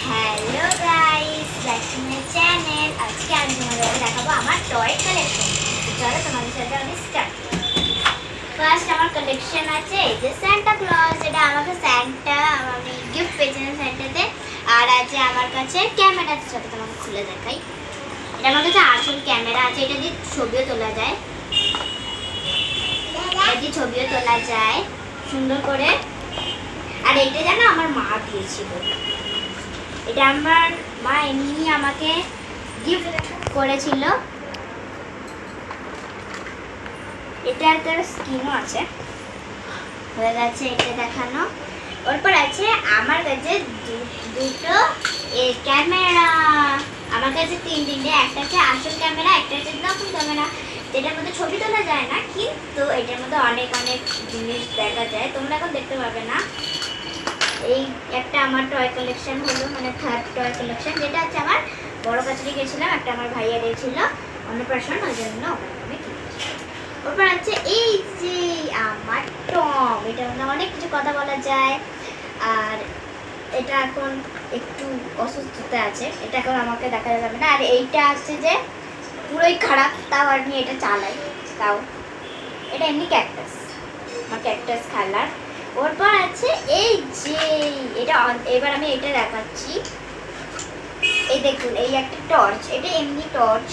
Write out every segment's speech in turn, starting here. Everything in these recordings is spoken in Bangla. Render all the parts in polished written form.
Hello guys, back to my channel. আজকে আমি তোমাদের দেখাবো আমার টয় কালেকশন। চলো তোমাদের সাথে আমি স্টার্ট করি। ফার্স্ট আমার কালেকশন আছে এই যে সান্টা ক্লজ। এটা আমাকে সান্টা আমি গিফট পেয়েছিলাম সান্টাতে। আর আছে আমার কাছে ক্যামেরা, সাথে তোমাকে খুলে দেখাই। এটা আমার কাছে আসল ক্যামেরা আছে, এটা দিয়ে ছবিও তোলা যায়, এটা দিয়ে ছবিও তোলা যায় সুন্দর করে। আর এইটা জানো আমার মা দিয়েছিল, এটা আমার মা এমনি আমাকে গিফট করেছিল। এটা একটা স্কিনও আছে, হয়ে গেছে এটা দেখানো। ওরপর আছে আমার কাছে দুটো ক্যামেরা, আমার কাছে তিনটে। একটা আছে আসল ক্যামেরা, একটা আছে নকল ক্যামেরা, যেটার মধ্যে ছবি তোলা যায় না, কিন্তু এটার মধ্যে অনেক অনেক জিনিস দেখা যায়, তোমরা এখন দেখতে পাবে না। এই একটা আমার টয় কালেকশন হলো, মানে থার্ড টয় কালেকশন, যেটা হচ্ছে আমার বড় কাছারি গেছিলাম, একটা আমার ভাইয়া দিয়েছিল অন্নপ্রাশন, ওই জন্য আমি কিনেছি। ওরপর আছে এই যে আমার টম, এটার মধ্যে অনেক কিছু কথা বলা যায়। আর এটা এখন একটু অসুস্থতা আছে, এটা এখন আমাকে দেখা যাবে না। আর এইটা আছে যে পুরোই খারাপ, তাও আমি এটা চালাই, তাও এটা এমনি ক্যাকটাস, আমার ক্যাকটাস খেলার। ওরপর আছে এই যে এটা, এবার আমি এটা দেখাচ্ছি। এই দেখুন, এই একটা টর্চ, এটা এমনি টর্চ,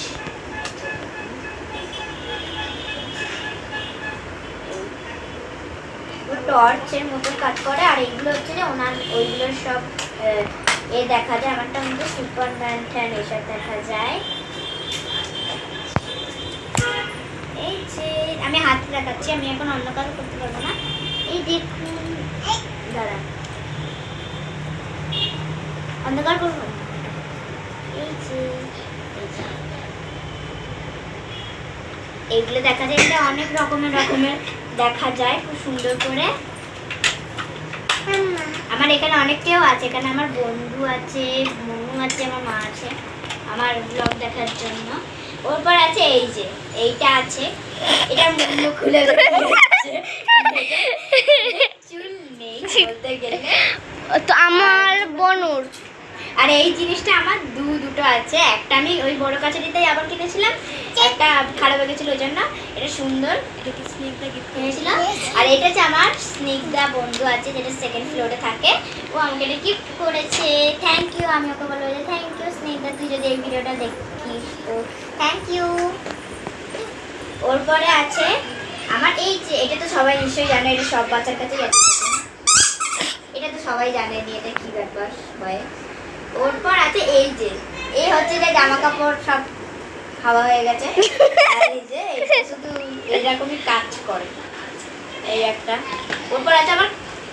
টর্চের মতো কাজ করে। আর এইগুলো হচ্ছে যে ওনার ওইগুলোর সব এ দেখা যায়। আমারটা মধ্যে সুপারম্যান ট্যান এসব দেখা যায়। এই যে আমি হাত দেখাচ্ছি, আমি এখন অন্য কাজ করতে পারবো না। এই দেখুন, দাঁড়া অন্ধকার করবো। এই যে এইগুলো দেখা যায়, এটা অনেক রকমের দেখা যায় খুব সুন্দর করে। আমার এখানে অনেকটাও আছে, এখানে আমার বন্ধু আছে, মনু আছে, আমার মা আছে আমার ব্লগ দেখার জন্য। ওরপর আছে এই যে এইটা আছে, এটা মুখ খুলে চুল নেই বলতে গেলে তো আমার বনুর। আর এই জিনিসটা আমার দুটো আছে, একটা আমি ওই বড় কাছারিতেই আবার কিনেছিলাম, একটা খারাপ হয়ে গেছিল ওই জন্য। এটা সুন্দর, এটা কি স্নেকদা গিফট করেছিল। আর এটা হচ্ছে আমার স্নেকদা বন্ধু আছে, যেটা সেকেন্ড ফ্লোরে থাকে, ও আমাকে এটা গিফট করেছে। থ্যাংক ইউ, আমি ওকে বলবো যে থ্যাংক ইউ স্নেকদা, তুই যদি এই ভিডিওটা দেখিস তো থ্যাংক ইউ। ওর পরে আছে আমার এই যে, এটা তো সবাই নিশ্চয়ই জানে, এটা সব বাচ্চার কাছেই আছে, এটা তো সবাই জানেনি এটা কি ব্যাপার হয়। ওরপর আছে এই যে, এই হচ্ছে যে জামা কাপড় সব হাওয়া হয়ে গেছে, আর এই যে এটা শুধু এরকমই কাজ করে, এই একটা। ওরপর আছে আমার,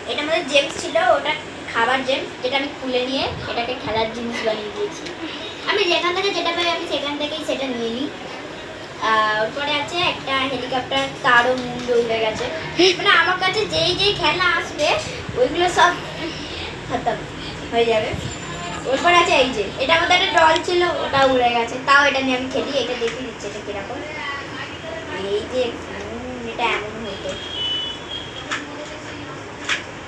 এটার মধ্যে জেমস ছিল, ওটা খাবার জেমস, যেটা আমি খুলে নিয়ে এটাকে খেলার জিনিস বানিয়ে দিয়েছি। আমি যেখান থেকে যেটা পাই আমি সেখান থেকেই সেটা নিয়ে নিই। ওরপরে আছে একটা হেলিকপ্টার, তারও মুন্ড উড়ে গেছে, মানে আমার কাছে যেই খেলা আসবে ওইগুলো সব খতম হয়ে যাবে। ওরপর আছে এই যে, এটা আমাদের একটা ডল ছিল, ওটা উড়ে গেছে, তাও এটা নিয়ে আমি খেলি। এটা দেখে দিচ্ছে এটা কিরকম, এই যে এটা এমন হতো।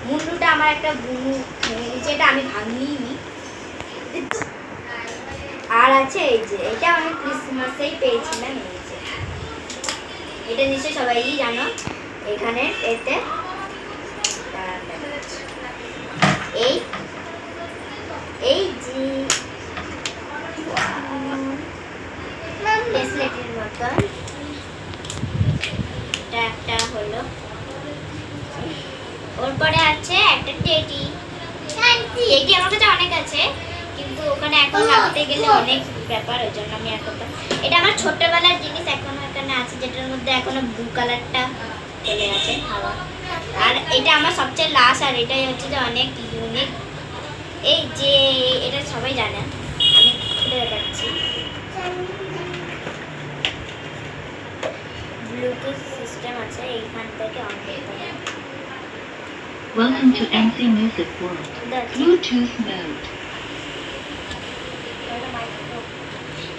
মুন্ডুটা আমার একটা বুনু ভেঙে দিচ্ছে, এটা আমি ভাঙিনি। আর আছে এই যে, এটা আমি ক্রিসমাসেই পেয়েছিলাম, এই যে এটা নিশ্চয়ই সবাই জানো, এখানে এতে এই এই যে ব্রেসলেটের মতন, এটা একটা হলো। ওরপরে আছে একটা টেডি, টেডি আমার কাছে অনেক আছে, কিন্তু ওখানে এখন রাখতে গেলে অনেক ব্যাপার, ওই জন্য আমি এখন, এটা আমার ছোটবেলার জিনিস এখনো এখানে আছে, যেটার মধ্যে এখনো ব্লু কালারটা চলে আছে হাওয়া। আর এটা আমার সবচেয়ে লাস্ট, আর এটাই হচ্ছে যে অনেক ইউনিক। এই যে এটা সবাই জানে, আমি খুলে দেখাচ্ছি, ব্লুটুথ সিস্টেম আছে, এইখান থেকে অন করতে হবে। Welcome to MC Music World. Bluetooth mode.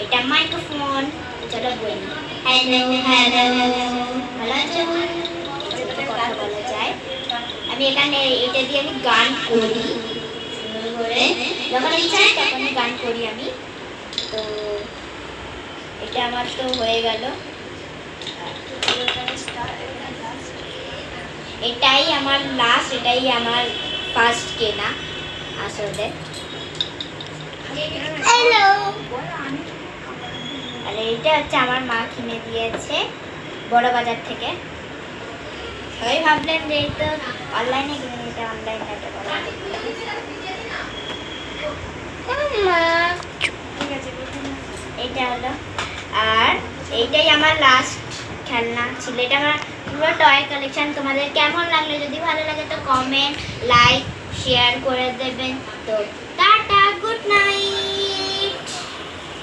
এটা মাইক্রোফোন, যেটা বলি হ্যালো হ্যালো ভালো আছো, কথা বলা যায়। আমি এখানে এটা দিয়ে আমি গান করি সুন্দর করে। করে যখন ইচ্ছা হয় তখনই গান করি আমি। তো এটা আমার তো হয়ে গেল, এটাই আমার লাস্ট, এটাই আমার ফার্স্ট কেনা আসলে। হ্যালো। আর এইটা হচ্ছে আমার মা কিনে দিয়েছে বড় বাজার থেকে। সবাই ভাবলেন যে এই তো অনলাইনে কিনে, এটা অনলাইন এটা বড় বাজার। এইটা হলো, আর এইটাই আমার লাস্ট খেলনা ছিল। এটা আমার পুরো টয় কালেকশন। তোমাদের কেমন লাগলো? যদি ভালো লাগে তো কমেন্ট, লাইক, শেয়ার করে দেবেন। তো টাটা, গুড নাইট।